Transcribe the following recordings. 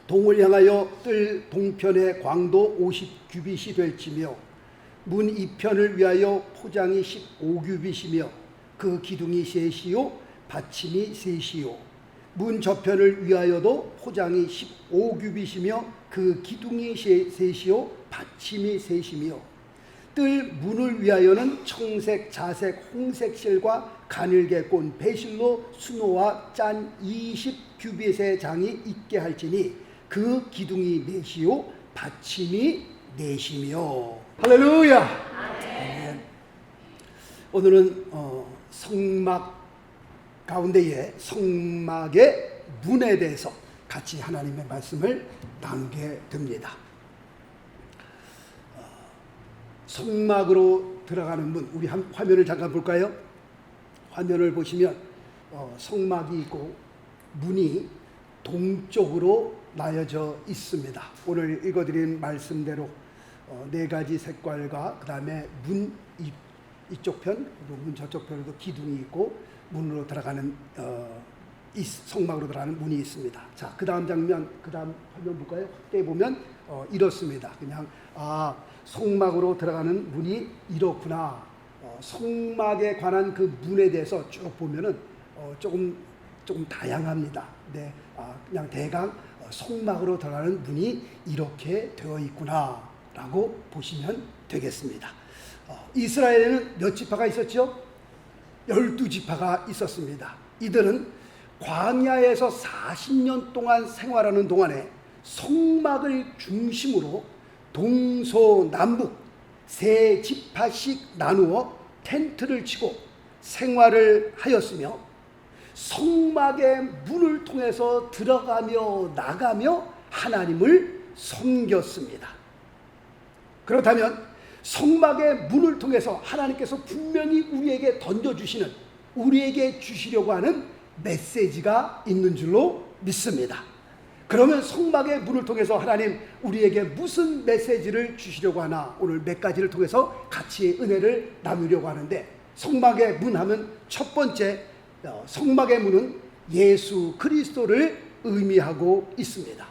동을 향하여 뜰 동편의 광도 50규빗이 될지며 문 이편을 위하여 포장이 15규빗이며 그 기둥이 셋이요 받침이 셋이요 문 저편을 위하여도 포장이 15규빗이며 그 기둥이 셋이요 받침이 셋이며 뜰 문을 위하여는 청색, 자색, 홍색 실과 가늘게 꼰 배실로 수노와 짠 20규빗의 장이 있게 할지니 그 기둥이 넷이요 받침이 넷이며. 할렐루야. 아멘. 오늘은 성막 가운데에 성막의 문에 대해서 같이 하나님의 말씀을 나누게 됩니다. 성막으로 들어가는 문, 우리 화면을 잠깐 볼까요? 화면을 보시면 성막이 있고 문이 동쪽으로 나여져 있습니다. 오늘 읽어드린 말씀대로 네 가지 색깔과 그 다음에 문 이쪽 편, 그리고 문 저쪽 편에도 기둥이 있고 문으로 들어가는 이 성막으로 들어가는 문이 있습니다. 자, 그 다음 장면, 그 다음 화면 볼까요? 그때 보면 이렇습니다. 그냥 성막으로 들어가는 문이 이렇구나. 성막에 관한 그 문에 대해서 쭉 보면은 조금 다양합니다. 네, 그냥 대강 성막으로 들어가는 문이 이렇게 되어 있구나라고 보시면 되겠습니다. 이스라엘에는 몇 지파가 있었죠? 12지파가 있었습니다. 이들은 광야에서 40년 동안 생활하는 동안에 성막을 중심으로 동서남북 세 지파씩 나누어 텐트를 치고 생활을 하였으며 성막의 문을 통해서 들어가며 나가며 하나님을 섬겼습니다. 그렇다면 성막의 문을 통해서 하나님께서 분명히 우리에게 던져주시는, 우리에게 주시려고 하는 메시지가 있는 줄로 믿습니다. 그러면 성막의 문을 통해서 하나님 우리에게 무슨 메시지를 주시려고 하나, 오늘 몇 가지를 통해서 같이 은혜를 나누려고 하는데, 성막의 문 하면 첫 번째, 성막의 문은 예수 그리스도를 의미하고 있습니다.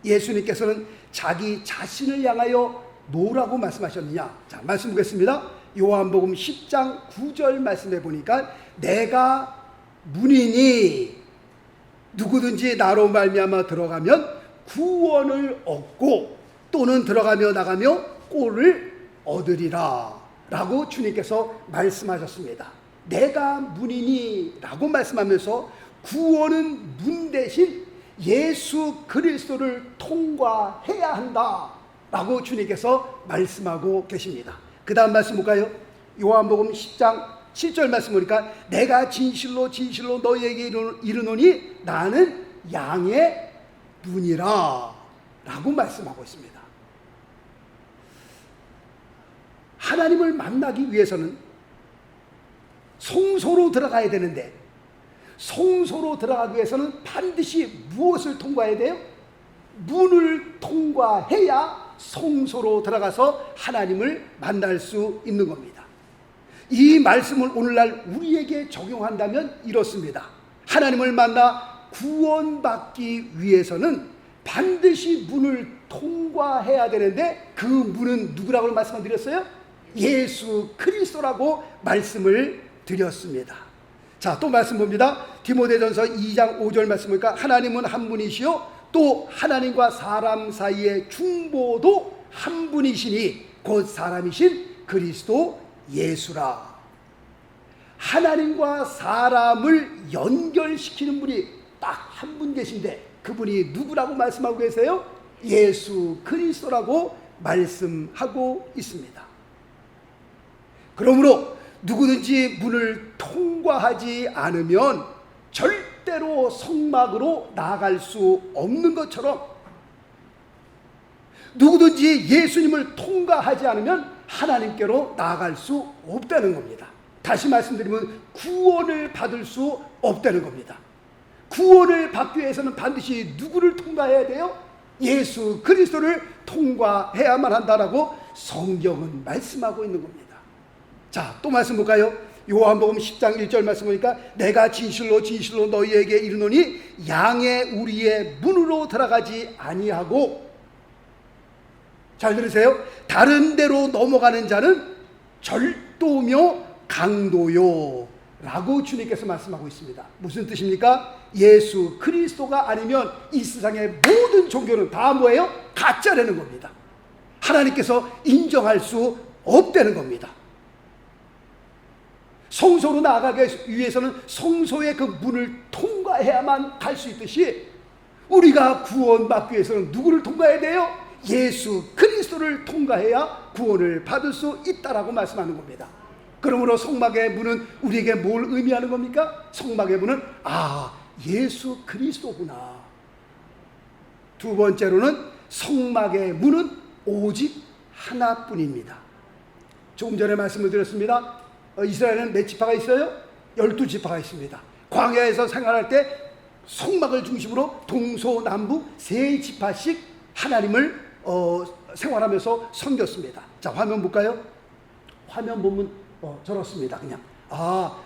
예수님께서는 자기 자신을 향하여 뭐라고 말씀하셨느냐? 자, 말씀 보겠습니다. 요한복음 10장 9절 말씀해 보니까 내가 문이니 누구든지 나로 말미암아 들어가면 구원을 얻고 또는 들어가며 나가며 꼴을 얻으리라 라고 주님께서 말씀하셨습니다. 내가 문이니 라고 말씀하면서 구원은 문 대신 예수 그리스도를 통과해야 한다 라고 주님께서 말씀하고 계십니다. 그 다음 말씀 볼까요? 요한복음 10장 7절 말씀 보니까 내가 진실로 진실로 너희에게 이르노니 나는 양의 문이라 라고 말씀하고 있습니다. 하나님을 만나기 위해서는 성소로 들어가야 되는데, 성소로 들어가기 위해서는 반드시 무엇을 통과해야 돼요? 문을 통과해야 성소로 들어가서 하나님을 만날 수 있는 겁니다. 이 말씀을 오늘날 우리에게 적용한다면 이렇습니다. 하나님을 만나 구원받기 위해서는 반드시 문을 통과해야 되는데, 그 문은 누구라고 말씀을 드렸어요? 예수 그리스도라고 말씀을 드렸습니다. 자, 또 말씀 봅니다. 디모데전서 2장 5절 말씀 보니까 하나님은 한 분이시요 또 하나님과 사람 사이의 중보도 한 분이시니 곧 사람이신 그리스도 예수라. 하나님과 사람을 연결시키는 분이 딱 한 분 계신데, 그분이 누구라고 말씀하고 계세요? 예수 그리스도라고 말씀하고 있습니다. 그러므로 누구든지 문을 통과하지 않으면 절대로 성막으로 나아갈 수 없는 것처럼, 누구든지 예수님을 통과하지 않으면 하나님께로 나아갈 수 없다는 겁니다. 다시 말씀드리면 구원을 받을 수 없다는 겁니다. 구원을 받기 위해서는 반드시 누구를 통과해야 돼요? 예수 그리스도를 통과해야만 한다라고 성경은 말씀하고 있는 겁니다. 자, 또 말씀 볼까요? 요한복음 10장 1절 말씀 보니까 내가 진실로 진실로 너희에게 이르노니 양의 우리의 문으로 들어가지 아니하고, 잘 들으세요, 다른 데로 넘어가는 자는 절도며 강도요 라고 주님께서 말씀하고 있습니다. 무슨 뜻입니까? 예수 그리스도가 아니면 이 세상의 모든 종교는 다 뭐예요? 가짜라는 겁니다. 하나님께서 인정할 수 없다는 겁니다. 성소로 나아가기 위해서는 성소의 그 문을 통과해야만 갈 수 있듯이, 우리가 구원받기 위해서는 누구를 통과해야 돼요? 예수 그리스도를 통과해야 구원을 받을 수 있다라고 말씀하는 겁니다. 그러므로 성막의 문은 우리에게 뭘 의미하는 겁니까? 성막의 문은 예수 그리스도구나. 두 번째로는 성막의 문은 오직 하나뿐입니다. 조금 전에 말씀을 드렸습니다. 이스라엘은 몇 지파가 있어요? 12지파가 있습니다. 광야에서 생활할 때 성막을 중심으로 동서남북 세 지파씩 하나님을 생활하면서 섬겼습니다. 자, 화면 볼까요? 화면 보면 저렇습니다. 그냥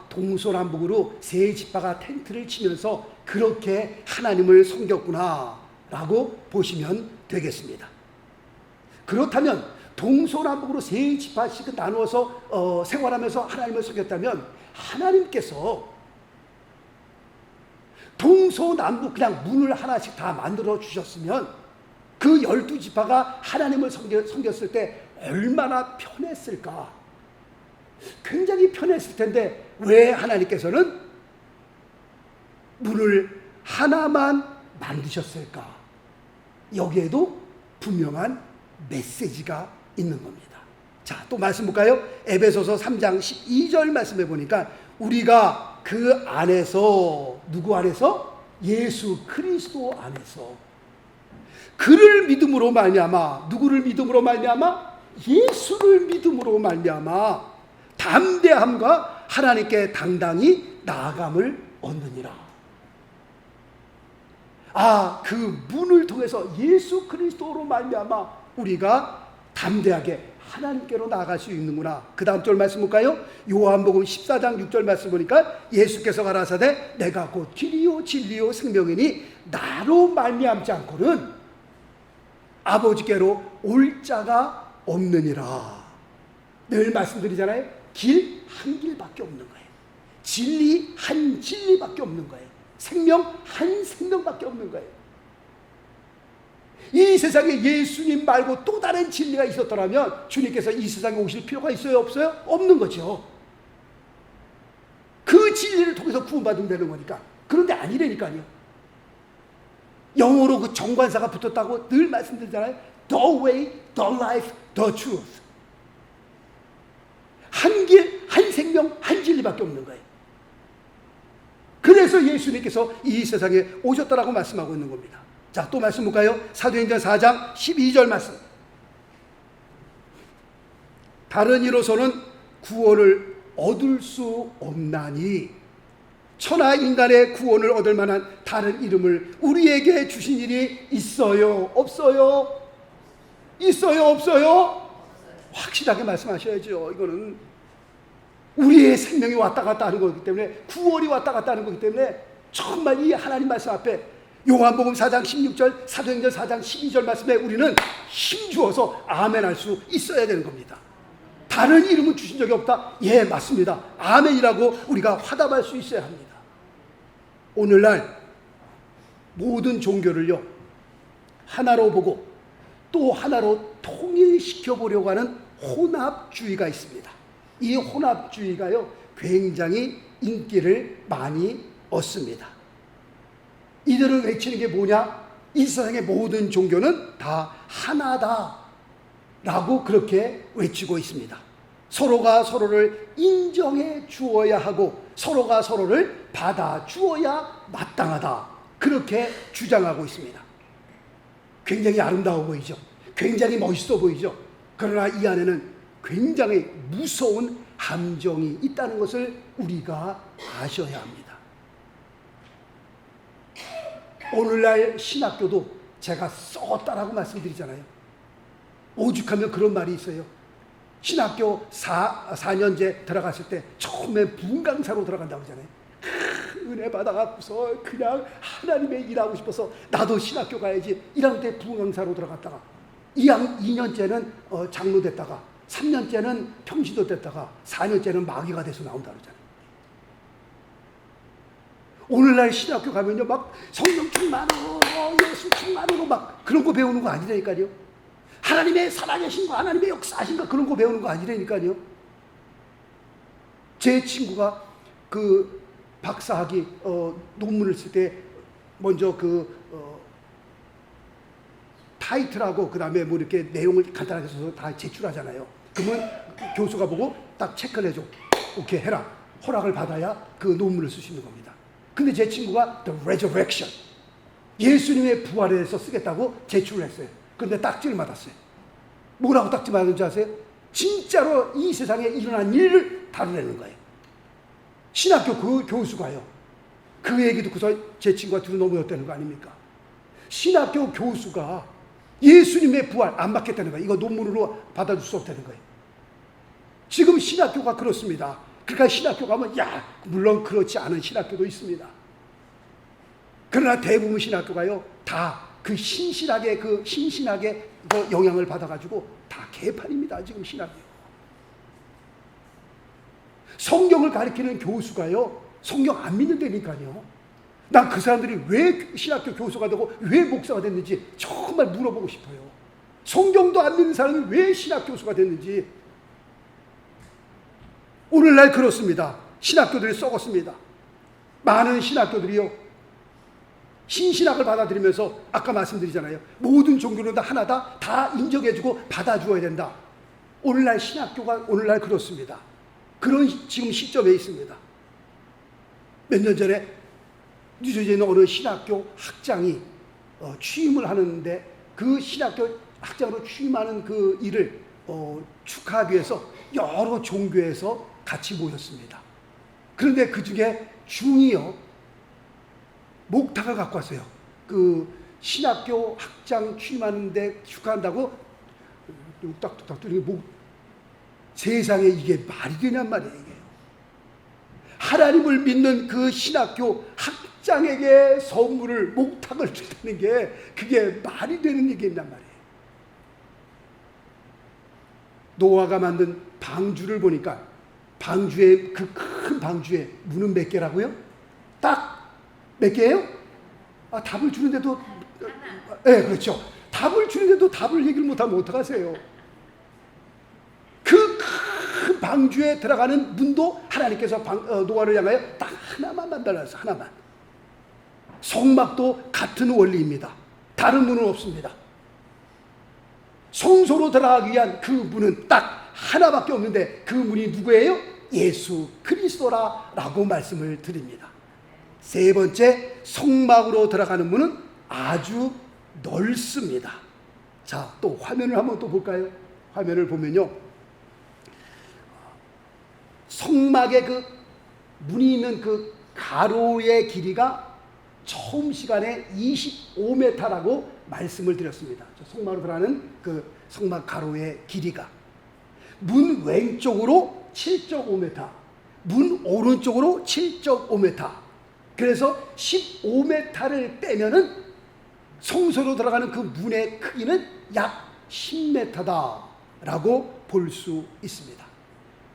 동서남북으로 세 지파가 텐트를 치면서 그렇게 하나님을 섬겼구나 라고 보시면 되겠습니다. 그렇다면 동서남북으로 세 지파씩 나누어서 생활하면서 하나님을 섬겼다면, 하나님께서 동서남북 그냥 문을 하나씩 다 만들어 주셨으면 그 12지파가 하나님을 섬겼을 때 얼마나 편했을까? 굉장히 편했을 텐데 왜 하나님께서는 문을 하나만 만드셨을까? 여기에도 분명한 메시지가 있는 겁니다. 자, 또 말씀 볼까요? 에베소서 3장 12절 말씀해 보니까 우리가 그 안에서, 누구 안에서? 예수 그리스도 안에서 그를 믿음으로 말미암아, 누구를 믿음으로 말미암아? 예수를 믿음으로 말미암아 담대함과 하나님께 당당히 나아감을 얻느니라. 그 문을 통해서 예수 그리스도로 말미암아 우리가 담대하게 하나님께로 나아갈 수 있는구나. 그 다음 절 말씀 볼까요? 요한복음 14장 6절 말씀 보니까 예수께서 가라사대 내가 곧 길이요 진리요 생명이니 나로 말미암지 않고는 아버지께로 올 자가 없느니라. 늘 말씀드리잖아요. 길 한 길밖에 없는 거예요. 진리 한 진리밖에 없는 거예요. 생명 한 생명밖에 없는 거예요. 이 세상에 예수님 말고 또 다른 진리가 있었더라면 주님께서 이 세상에 오실 필요가 있어요? 없어요? 없는 거죠. 그 진리를 통해서 구원받으면 되는 거니까. 그런데 아니라니까요. 영어로 그 정관사가 붙었다고 늘 말씀드리잖아요. The way, the life, the truth. 한 길, 한 생명, 한 진리밖에 없는 거예요. 그래서 예수님께서 이 세상에 오셨다라고 말씀하고 있는 겁니다. 자, 또 말씀 볼까요? 사도행전 4장 12절 말씀. 다른 이로서는 구원을 얻을 수 없나니 천하 인간의 구원을 얻을 만한 다른 이름을 우리에게 주신 일이 있어요? 없어요? 있어요? 없어요? 확실하게 말씀하셔야죠. 이거는 우리의 생명이 왔다 갔다 하는 거기 때문에, 구원이 왔다 갔다 하는 거기 때문에 정말 이 하나님 말씀 앞에 요한복음 4장 16절, 사도행전 4장 12절 말씀에 우리는 힘주어서 아멘할 수 있어야 되는 겁니다. 다른 이름은 주신 적이 없다? 예, 맞습니다. 아멘이라고 우리가 화답할 수 있어야 합니다. 오늘날 모든 종교를요 하나로 보고 또 하나로 통일시켜 보려고 하는 혼합주의가 있습니다. 이 혼합주의가요 굉장히 인기를 많이 얻습니다. 이들은 외치는 게 뭐냐? 이 세상의 모든 종교는 다 하나다 라고 그렇게 외치고 있습니다. 서로가 서로를 인정해 주어야 하고 서로가 서로를 받아 주어야 마땅하다, 그렇게 주장하고 있습니다. 굉장히 아름다워 보이죠? 굉장히 멋있어 보이죠? 그러나 이 안에는 굉장히 무서운 함정이 있다는 것을 우리가 아셔야 합니다. 오늘날 신학교도 제가 썩었다라고 말씀드리잖아요. 오죽하면 그런 말이 있어요. 신학교 4년제 들어갔을 때 처음에 부흥강사로 들어간다고 그러잖아요. 은혜 받아갖고서 그냥 하나님의 일하고 싶어서 나도 신학교 가야지 이런 때 부흥강사로 들어갔다가 2년째는 장로 됐다가 3년째는 평신도 됐다가 4년째는 마귀가 돼서 나온다 그러잖아요. 오늘날 신학교 가면요 막 성령 충만으로 예수 충만으로 막 그런 거 배우는 거 아니라니까요. 하나님의 살아계신 거, 하나님의 역사하신 거 그런 거 배우는 거 아니라니까요. 제 친구가 그 박사학위 논문을 쓸 때 먼저 타이틀하고 그 다음에 뭐 이렇게 내용을 간단하게 써서 다 제출하잖아요. 그러면 교수가 보고 딱 체크를 해줘. 오케이 해라. 허락을 받아야 그 논문을 쓸 수 있는 겁니다. 근데 제 친구가 The Resurrection, 예수님의 부활에 대해서 쓰겠다고 제출을 했어요. 그런데 딱지를 맞았어요. 뭐라고 딱지 맞았는지 아세요? 진짜로 이 세상에 일어난 일을 다루려는 거예요. 신학교 그 교수가요. 그 얘기 듣고서 제 친구가 뒤로 넘어졌다는 거 아닙니까? 신학교 교수가 예수님의 부활 안 받겠다는 거예요. 이거 논문으로 받아줄 수 없다는 거예요. 지금 신학교가 그렇습니다. 그러니까 신학교 가면 물론 그렇지 않은 신학교도 있습니다. 그러나 대부분 신학교가요 다 그 신신하게 그 영향을 받아가지고 다 개판입니다. 지금 신학교. 성경을 가르치는 교수가요 성경 안 믿는다니까요. 난 그 사람들이 왜 신학교 교수가 되고 왜 목사가 됐는지 정말 물어보고 싶어요. 성경도 안 믿는 사람이 왜 신학 교수가 됐는지. 오늘날 그렇습니다. 신학교들이 썩었습니다. 많은 신학교들이요 신신학을 받아들이면서 아까 말씀드리잖아요. 모든 종교는 다 하나다. 다 인정해주고 받아주어야 된다. 오늘날 신학교가 오늘날 그렇습니다. 그런 지금 시점에 있습니다. 몇 년 전에 뉴저지에 있는 어느 신학교 학장이 취임을 하는데 그 신학교 학장으로 취임하는 그 일을 축하하기 위해서 여러 종교에서 같이 모였습니다. 그런데 그 중에 중이요 목탁을 갖고 왔어요. 그 신학교 학장 취임하는데 축하한다고 뚝딱뚝딱 뚫리고 세상에 이게 말이 되냔 말이에요. 이게. 하나님을 믿는 그 신학교 학장에게 선물을 목탁을 준다는 게 그게 말이 되는 얘기냔 말이에요. 노아가 만든 방주를 보니까 방주에 그 큰 방주에 문은 몇 개라고요? 딱 몇 개예요? 답을 주는데도 그렇죠. 답을 주는데도 답을 얘기를 못하면 어떡하세요? 그 큰 방주에 들어가는 문도 하나님께서 노아를 향하여 딱 하나만 만들어서 하나만. 성막도 같은 원리입니다. 다른 문은 없습니다. 성소로 들어가기 위한 그 문은 딱 하나밖에 없는데 그 문이 누구예요? 예수 그리스도라고 말씀을 드립니다. 세 번째, 성막으로 들어가는 문은 아주 넓습니다. 자, 또 화면을 한번 또 볼까요? 화면을 보면요, 성막의 그 문이 있는 그 가로의 길이가 처음 시간에 25m라고 말씀을 드렸습니다. 성막으로 들어가는 그 성막 가로의 길이가 문 왼쪽으로 7.5m, 문 오른쪽으로 7.5m. 그래서 15m를 빼면은 성소로 들어가는 그 문의 크기는 약 10m다라고 볼 수 있습니다.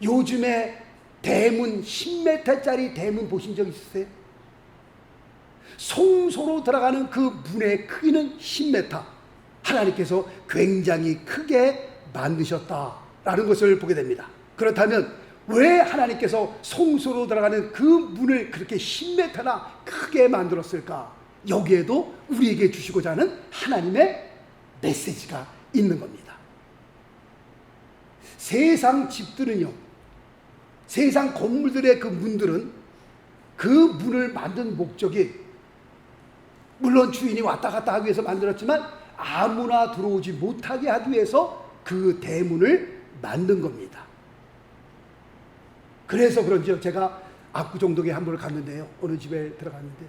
요즘에 대문 10m짜리 대문 보신 적 있으세요? 성소로 들어가는 그 문의 크기는 10m. 하나님께서 굉장히 크게 만드셨다라는 것을 보게 됩니다. 그렇다면 왜 하나님께서 성소로 들어가는 그 문을 그렇게 10m나 크게 만들었을까? 여기에도 우리에게 주시고자 하는 하나님의 메시지가 있는 겁니다. 세상 집들은요, 세상 건물들의 그 문들은 그 문을 만든 목적이 물론 주인이 왔다 갔다 하기 위해서 만들었지만 아무나 들어오지 못하게 하기 위해서 그 대문을 만든 겁니다. 그래서 그런지 제가 압구정동에 한 번을 갔는데요. 어느 집에 들어갔는데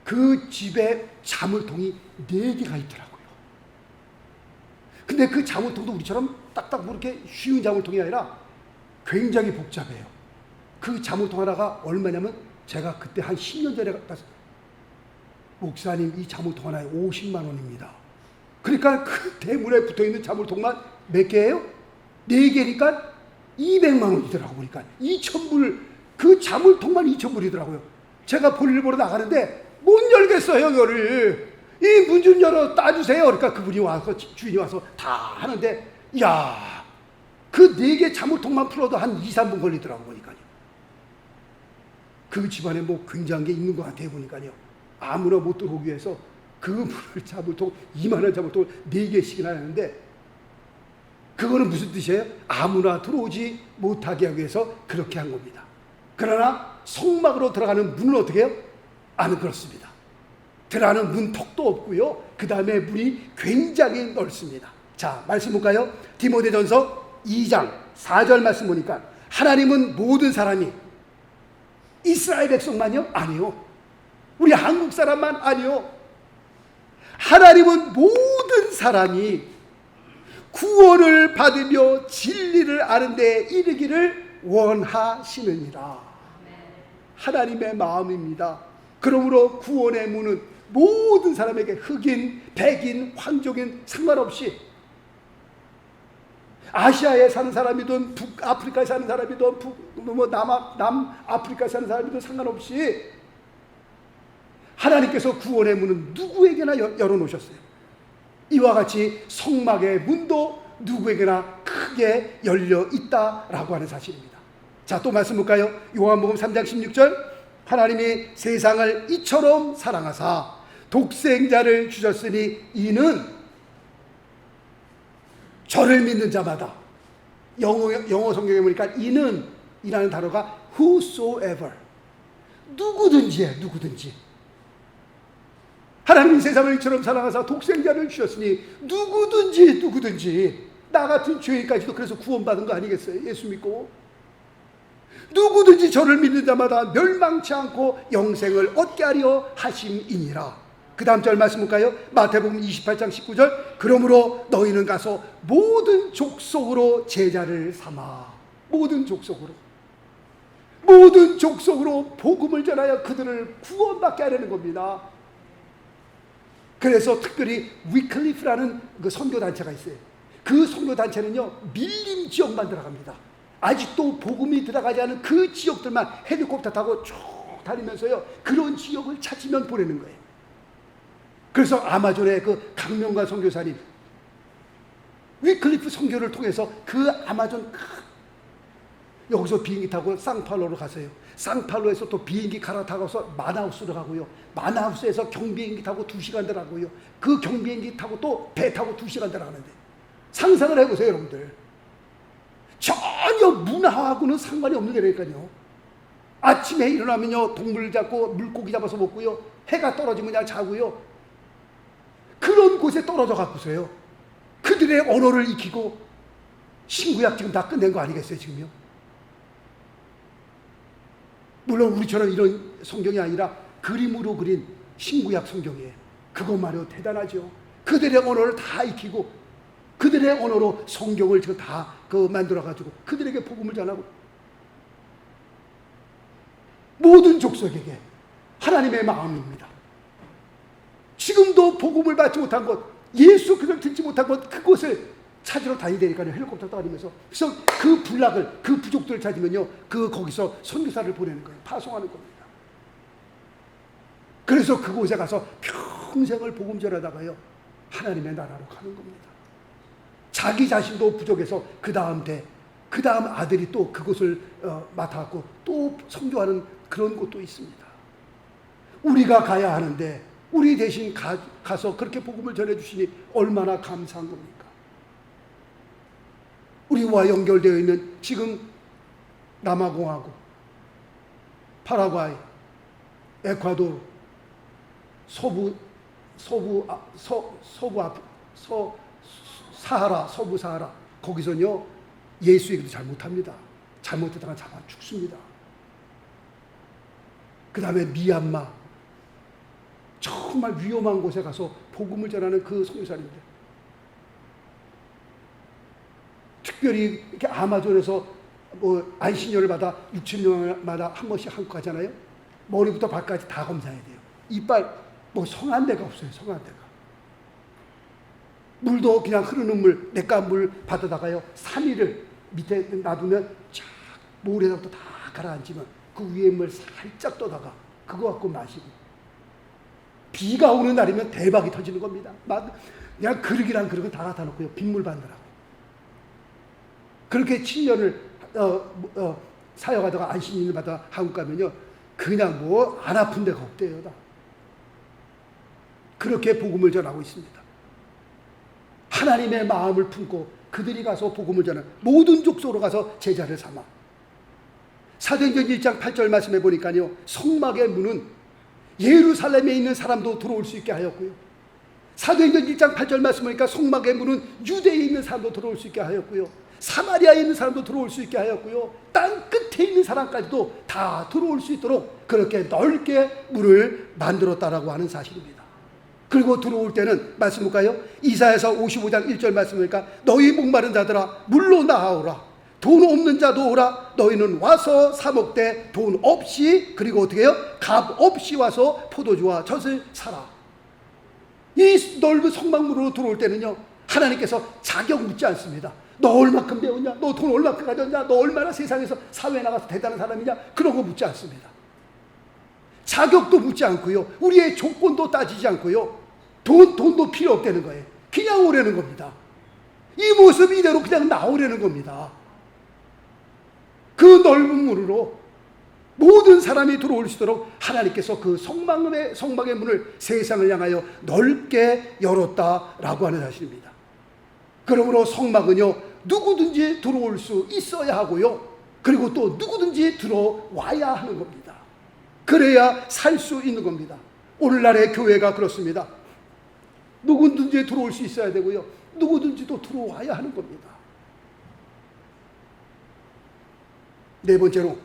그 집에 자물통이 4개가 있더라고요. 근데 그 자물통도 우리처럼 딱딱 뭐 이렇게 쉬운 자물통이 아니라 굉장히 복잡해요. 그 자물통 하나가 얼마냐면 제가 그때 한 10년 전에 갔다 목사님 이 자물통 하나에 50만 원입니다. 그러니까 그 대문에 붙어있는 자물통만 몇 개예요? 4개니까 200만 원이더라고. 그러니까 2,000불, 그 자물통만 2,000불이더라고요. 제가 볼일 보러 나가는데 못 열겠어요, 이거를. 이 문 좀 열어 따주세요. 그러니까 그분이 와서, 주인이 와서 다 하는데, 야, 그 4개 자물통만 풀어도 한 2, 3분 걸리더라고, 보니까요. 그 집안에 뭐 굉장한 게 있는 것 같아요, 보니까요. 아무나 못 들어오기 위해서 그 문을 자물통, 2만 원 자물통을 4개씩이나 하는데, 그거는 무슨 뜻이에요? 아무나 들어오지 못하게 하기 위해서 그렇게 한 겁니다. 그러나 성막으로 들어가는 문은 어떻게 해요? 안 그렇습니다. 들어가는 문턱도 없고요. 그 다음에 문이 굉장히 넓습니다. 자, 말씀 볼까요? 디모데전서 2장 4절 말씀 보니까 하나님은 모든 사람이 이스라엘 백성만요? 아니요. 우리 한국 사람만 아니요. 하나님은 모든 사람이 구원을 받으며 진리를 아는 데 이르기를 원하시느니라. 하나님의 마음입니다. 그러므로 구원의 문은 모든 사람에게 흑인, 백인, 황족인 상관없이 아시아에 사는 사람이든 북아프리카에 사는 사람이든 남아프리카에 사는 사람이든 상관없이 하나님께서 구원의 문은 누구에게나 열어놓으셨어요. 이와 같이 성막의 문도 누구에게나 크게 열려 있다라고 하는 사실입니다. 자, 또 말씀 볼까요? 요한복음 3장 16절 하나님이 세상을 이처럼 사랑하사 독생자를 주셨으니 이는 저를 믿는 자마다, 영어 성경에 보니까 이는 이라는 단어가 whosoever, 누구든지예요. 누구든지. 하나님이 세상을 이처럼 사랑하사 독생자를 주셨으니 누구든지 나 같은 죄인까지도 그래서 구원받은 거 아니겠어요? 예수 믿고 누구든지 저를 믿는 자마다 멸망치 않고 영생을 얻게 하려 하심이니라. 그 다음 절 말씀 볼까요? 마태복음 28장 19절 그러므로 너희는 가서 모든 족속으로 제자를 삼아. 모든 족속으로 복음을 전하여 그들을 구원받게 하려는 겁니다. 그래서 특별히 위클리프라는 그 선교단체가 있어요. 그 선교단체는요 밀림 지역만 들어갑니다. 아직도 복음이 들어가지 않은 그 지역들만 헬리콥터 타고 쭉 다니면서요 그런 지역을 찾으면 보내는 거예요. 그래서 아마존의 그 강명관 선교사님 위클리프 선교를 통해서 그 아마존 여기서 비행기 타고 상파울로로 가세요. 상파울로에서 또 비행기 갈아타고서 마나우스로 가고요. 마나우스에서 경비행기 타고 2시간 들어가고요. 그 경비행기 타고 또 배 타고 2시간 들어가는데 상상을 해보세요, 여러분들. 전혀 문화하고는 상관이 없는 데라니까요. 아침에 일어나면요 동물 잡고 물고기 잡아서 먹고요. 해가 떨어지면 그냥 자고요. 그런 곳에 떨어져 갖고서요 그들의 언어를 익히고 신구약 지금 다 끝낸 거 아니겠어요, 지금요? 물론 우리처럼 이런 성경이 아니라 그림으로 그린 신구약 성경이에요. 그것만으로 대단하죠. 그들의 언어를 다 익히고 그들의 언어로 성경을 지금 다 만들어가지고 그들에게 복음을 전하고 모든 족속에게 하나님의 마음입니다. 지금도 복음을 받지 못한 곳, 예수 그리스도를 듣지 못한 곳, 그곳을 찾으러 다니다니까요. 헬리콥터 다니면서. 그래서 그 군락을, 그 부족들을 찾으면요 거기서 선교사를 보내는 거예요. 파송하는 겁니다. 그래서 그곳에 가서 평생을 복음 전하다가요 하나님의 나라로 가는 겁니다. 자기 자신도 부족해서 그 다음 아들이 또 그곳을 맡아갖고 또 선교하는 그런 곳도 있습니다. 우리가 가야 하는데 우리 대신 가서 그렇게 복음을 전해주시니 얼마나 감사한 겁니까? 우리와 연결되어 있는 지금 남아공화국, 파라과이, 에콰도르, 서부 사하라 거기서는요 예수 얘기도 잘 못합니다. 잘못했다가 잡아 죽습니다. 그 다음에 미얀마 정말 위험한 곳에 가서 복음을 전하는 그 선교사님들 특별히 이렇게 아마존에서 뭐 안식년을 받아 6, 7년마다 한 번씩 한국 가잖아요. 머리부터 발까지 다 검사해야 돼요. 이빨 뭐 성한 데가 없어요. 성한 데가. 물도 그냥 흐르는 물, 냇가 물 받아다가요 3일을 밑에 놔두면 쫙 모래부터 다 가라앉으면 그 위에 물 살짝 떠다가 그거 갖고 마시고, 비가 오는 날이면 대박이 터지는 겁니다. 그냥 그릇이랑 그릇은 다 갖다 놓고요 빗물 받느라고. 그렇게 7년을 사역하다가 안식년을 받아 한국 가면요 그냥 뭐 안 아픈 데가 없대요. 다 그렇게 복음을 전하고 있습니다. 하나님의 마음을 품고 그들이 가서 복음을 전하는, 모든 족속으로 가서 제자를 삼아. 사도행전 1장 8절 말씀해 보니까요 성막의 문은 예루살렘에 있는 사람도 들어올 수 있게 하였고요, 사도행전 1장 8절 말씀 보니까 성막의 문은 유대에 있는 사람도 들어올 수 있게 하였고요, 사마리아에 있는 사람도 들어올 수 있게 하였고요, 땅 끝에 있는 사람까지도 다 들어올 수 있도록 그렇게 넓게 문을 만들었다라고 하는 사실입니다. 그리고 들어올 때는 말씀 볼까요? 이사야서 55장 1절 말씀 보니까 너희 목마른 자들아 물로 나아오라, 돈 없는 자도 오라, 너희는 와서 사 먹되 돈 없이, 그리고 어떻게 해요? 값 없이 와서 포도주와 젖을 사라. 이 넓은 성막문으로 들어올 때는요 하나님께서 자격 묻지 않습니다. 너 얼마큼 배웠냐? 너 돈 얼마큼 가졌냐? 너 얼마나 세상에서 사회에 나가서 대단한 사람이냐? 그런 거 묻지 않습니다. 자격도 묻지 않고요, 우리의 조건도 따지지 않고요, 돈도 필요 없다는 거예요. 그냥 오라는 겁니다. 이 모습 이대로 그냥 나오라는 겁니다. 그 넓은 문으로 모든 사람이 들어올 수 있도록 하나님께서 그 성막의 문을 세상을 향하여 넓게 열었다라고 하는 사실입니다. 그러므로 성막은요 누구든지 들어올 수 있어야 하고요, 그리고 또 누구든지 들어와야 하는 겁니다. 그래야 살 수 있는 겁니다. 오늘날의 교회가 그렇습니다. 누구든지 들어올 수 있어야 되고요, 누구든지 또 들어와야 하는 겁니다. 네 번째로,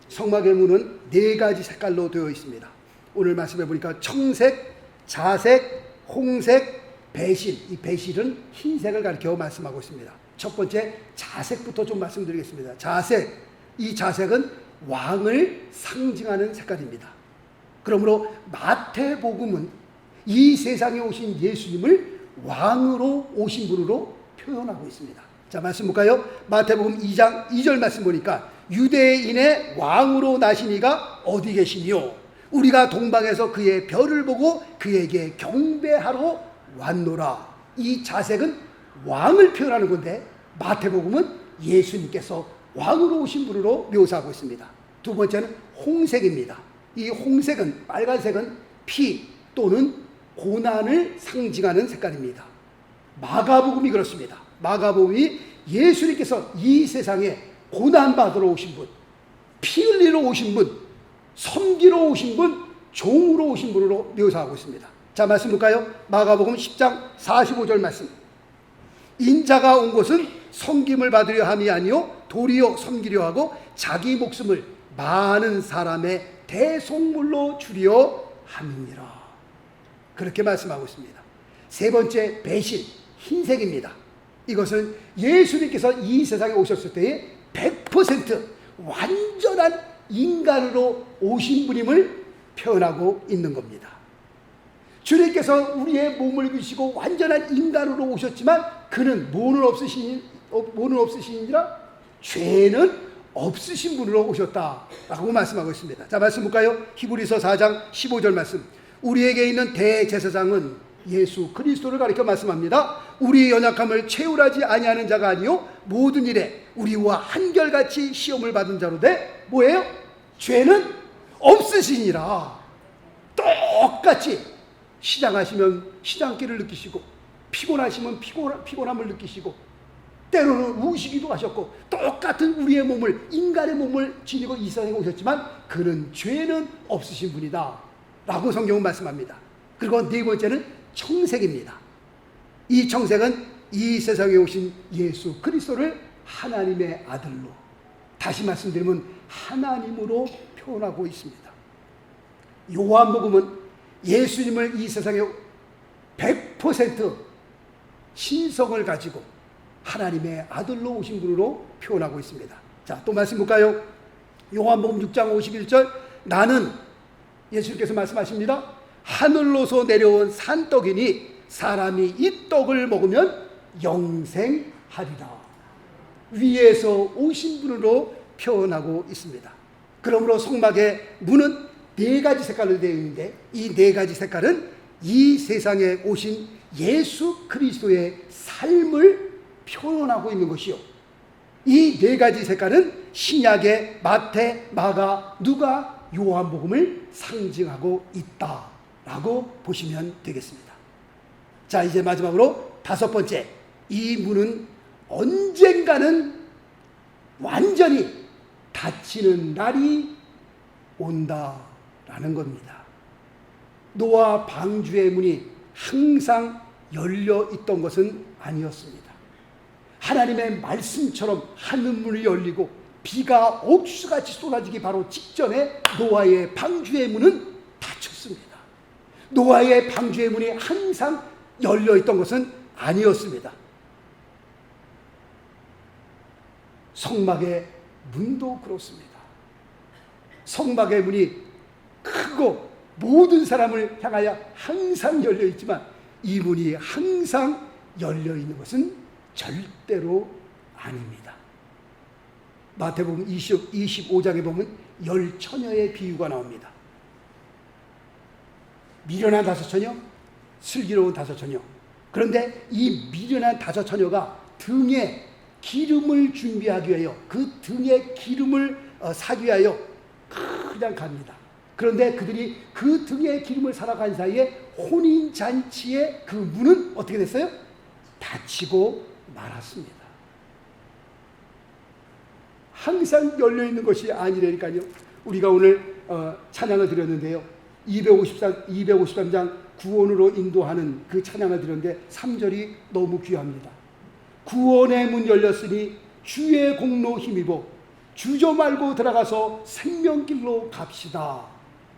성막의 문은 4가지 색깔로 되어 있습니다. 오늘 말씀해 보니까 청색, 자색, 홍색, 배실. 이 배실은 흰색을 가리켜 말씀하고 있습니다. 첫 번째 자색부터 좀 말씀드리겠습니다. 자색, 이 자색은 왕을 상징하는 색깔입니다. 그러므로 마태복음은 이 세상에 오신 예수님을 왕으로 오신 분으로 표현하고 있습니다. 자, 말씀 볼까요? 마태복음 2장 2절 말씀 보니까 유대인의 왕으로 나신 이가 어디 계시니요? 우리가 동방에서 그의 별을 보고 그에게 경배하러 왔노라. 이 자색은 왕을 표현하는 건데 마태복음은 예수님께서 왕으로 오신 분으로 묘사하고 있습니다. 두 번째는 홍색입니다. 이 홍색은, 빨간색은 피 또는 고난을 상징하는 색깔입니다. 마가복음이 그렇습니다. 마가복음이 예수님께서 이 세상에 고난받으러 오신 분, 피 흘리러 오신 분, 섬기러 오신 분, 종으로 오신 분으로 묘사하고 있습니다. 자, 말씀 볼까요? 마가복음 10장 45절 말씀. 인자가 온 곳은 섬김을 받으려 함이 아니요 도리어 섬기려 하고 자기 목숨을 많은 사람의 대속물로 주려 함이니라. 그렇게 말씀하고 있습니다. 세 번째 배신, 흰색입니다. 이것은 예수님께서 이 세상에 오셨을 때에 100% 완전한 인간으로 오신 분임을 표현하고 있는 겁니다. 주님께서 우리의 몸을 입으시고 완전한 인간으로 오셨지만 그는 뭐는 없으시니라? 죄는 없으신 분으로 오셨다라고 말씀하고 있습니다. 자, 말씀 볼까요? 히브리서 4장 15절 말씀. 우리에게 있는 대제사장은 예수 그리스도를 가리켜 말씀합니다. 우리의 연약함을 채울하지 아니하는 자가 아니요 모든 일에 우리와 한결같이 시험을 받은 자로 돼 뭐예요? 죄는 없으시니라. 똑같이 시장하시면 시장길을 느끼시고 피곤하시면 피곤함을 느끼시고 때로는 우시기도 하셨고 똑같은 우리의 몸을, 인간의 몸을 지니고 이 세상에 오셨지만 그는 죄는 없으신 분이다 라고 성경은 말씀합니다. 그리고 네 번째는 청색입니다. 이 청색은 이 세상에 오신 예수 그리스도를 하나님의 아들로, 다시 말씀드리면 하나님으로 표현하고 있습니다. 요한복음은 예수님을 이 세상에 100% 신성을 가지고 하나님의 아들로 오신 분으로 표현하고 있습니다. 자, 또 말씀 볼까요? 요한복음 6장 51절, 나는, 예수님께서 말씀하십니다. 하늘로서 내려온 산떡이니 사람이 이 떡을 먹으면 영생하리라. 위에서 오신 분으로 표현하고 있습니다. 그러므로 성막의 문은 네 가지 색깔로 되어 있는데, 이 네 가지 색깔은 이 세상에 오신 예수 그리스도의 삶을 표현하고 있는 것이요, 이 네 가지 색깔은 신약의 마태, 마가, 누가, 요한복음을 상징하고 있다라고 보시면 되겠습니다. 자, 이제 마지막으로 다섯 번째, 이 문은 언젠가는 완전히 닫히는 날이 온다라는 겁니다. 노아 방주의 문이 항상 열려 있던 것은 아니었습니다. 하나님의 말씀처럼 하늘문이 열리고 비가 옥수같이 쏟아지기 바로 직전에 노아의 방주의 문은 닫혔습니다. 노아의 방주의 문이 항상 열려 있던 것은 아니었습니다. 성막의 문도 그렇습니다. 성막의 문이 크고 모든 사람을 향하여 항상 열려 있지만, 이 문이 항상 열려 있는 것은 절대로 아닙니다. 마태복음 25장에 보면 열 처녀의 비유가 나옵니다. 미련한 다섯 처녀, 슬기로운 다섯 처녀. 그런데 이 미련한 다섯 처녀가 등에 기름을 준비하기 위하여, 그 등에 기름을 사기 위하여 그냥 갑니다. 그런데 그들이 그 등에 기름을 사러 간 사이에 혼인잔치의 그 문은 어떻게 됐어요? 닫히고 말았습니다. 항상 열려있는 것이 아니라니까요. 우리가 오늘 찬양을 드렸는데요, 253장 구원으로 인도하는 그 찬양을 드렸는데 3절이 너무 귀합니다. 구원의 문 열렸으니 주의 공로 힘입어 주저 말고 들어가서 생명길로 갑시다.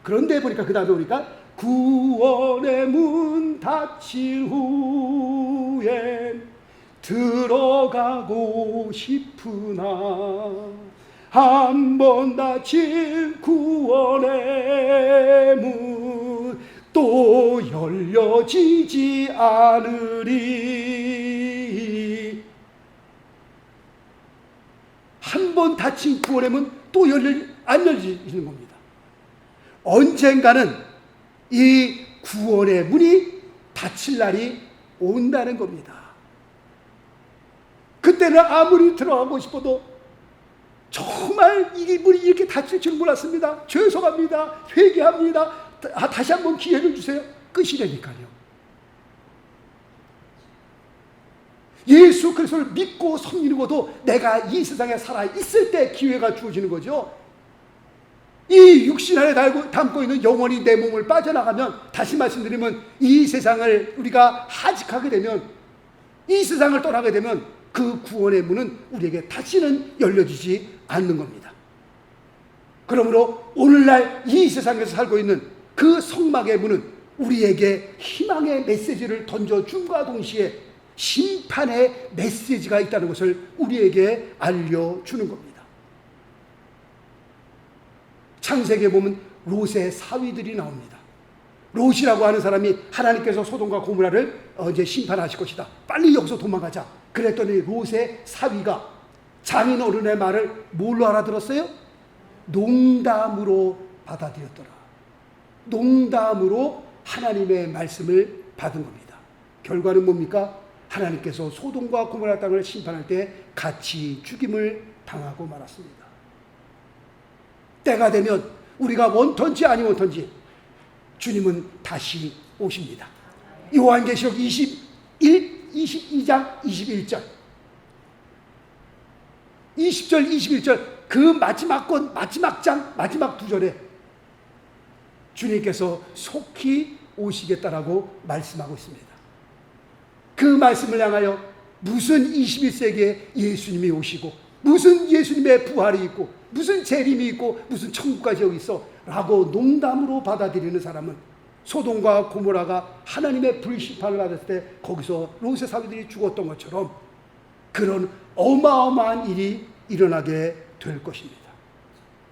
그런데 보니까 그 다음에 보니까 구원의 문 닫힌 후엔 들어가고 싶으나 한 번 닫힌 구원의 문 또 열려지지 않으리. 한 번 닫힌 구원의 문 또 안 열리는 겁니다. 언젠가는 이 구원의 문이 닫힐 날이 온다는 겁니다. 그때는 아무리 들어가고 싶어도 정말 이 문이 이렇게 닫힐 줄 몰랐습니다. 죄송합니다. 회개합니다. 다시 한번 기회를 주세요. 끝이라니까요. 예수 그리스도를 믿고 섬기고도 내가 이 세상에 살아 있을 때 기회가 주어지는 거죠. 이 육신 안에 담고 있는 영혼이 내 몸을 빠져나가면, 다시 말씀드리면 이 세상을 우리가 하직하게 되면, 이 세상을 떠나게 되면 그 구원의 문은 우리에게 다시는 열려지지 않는 겁니다. 그러므로 오늘날 이 세상에서 살고 있는 그 성막의 문은 우리에게 희망의 메시지를 던져줌과 동시에 심판의 메시지가 있다는 것을 우리에게 알려주는 겁니다. 창세기에 보면 롯의 사위들이 나옵니다. 롯이라고 하는 사람이 하나님께서 소돔과 고모라를 이제 심판하실 것이다, 빨리 여기서 도망가자 그랬더니 롯의 사위가 장인어른의 말을 뭘로 알아들었어요? 농담으로 받아들였더라. 농담으로 하나님의 말씀을 받은 겁니다. 결과는 뭡니까? 하나님께서 소돔과 고모라 땅을 심판할 때 같이 죽임을 당하고 말았습니다. 때가 되면 우리가 원턴지 아니 원턴지 주님은 다시 오십니다. 요한계시록 22장 21절 20절 21절 그 마지막 권 마지막 장 마지막 두 절에 주님께서 속히 오시겠다라고 말씀하고 있습니다. 그 말씀을 향하여 무슨 21세기에 예수님이 오시고 무슨 예수님의 부활이 있고 무슨 재림이 있고 무슨 천국까지 여기 있어 라고 농담으로 받아들이는 사람은 소돔과 고모라가 하나님의 불심판을 받았을 때 거기서 롯의 사위들이 죽었던 것처럼 그런 어마어마한 일이 일어나게 될 것입니다.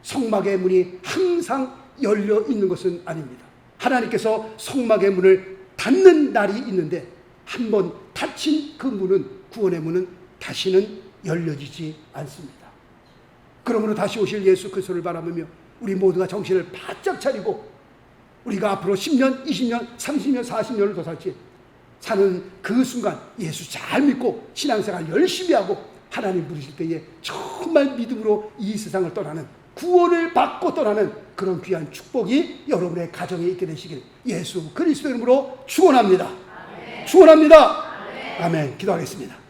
성막의 문이 항상 열려 있는 것은 아닙니다. 하나님께서 성막의 문을 닫는 날이 있는데 한번 닫힌 그 문은, 구원의 문은 다시는 열려지지 않습니다. 그러므로 다시 오실 예수 그리스도를 바라보며 우리 모두가 정신을 바짝 차리고 우리가 앞으로 10년, 20년, 30년, 40년을 더 살지 사는 그 순간 예수 잘 믿고 신앙생활 열심히 하고 하나님 부르실 때에 정말 믿음으로 이 세상을 떠나는, 구원을 받고 떠나는 그런 귀한 축복이 여러분의 가정에 있게 되시길 예수 그리스도 이름으로 축원합니다. 축원합니다. 아멘. 기도하겠습니다.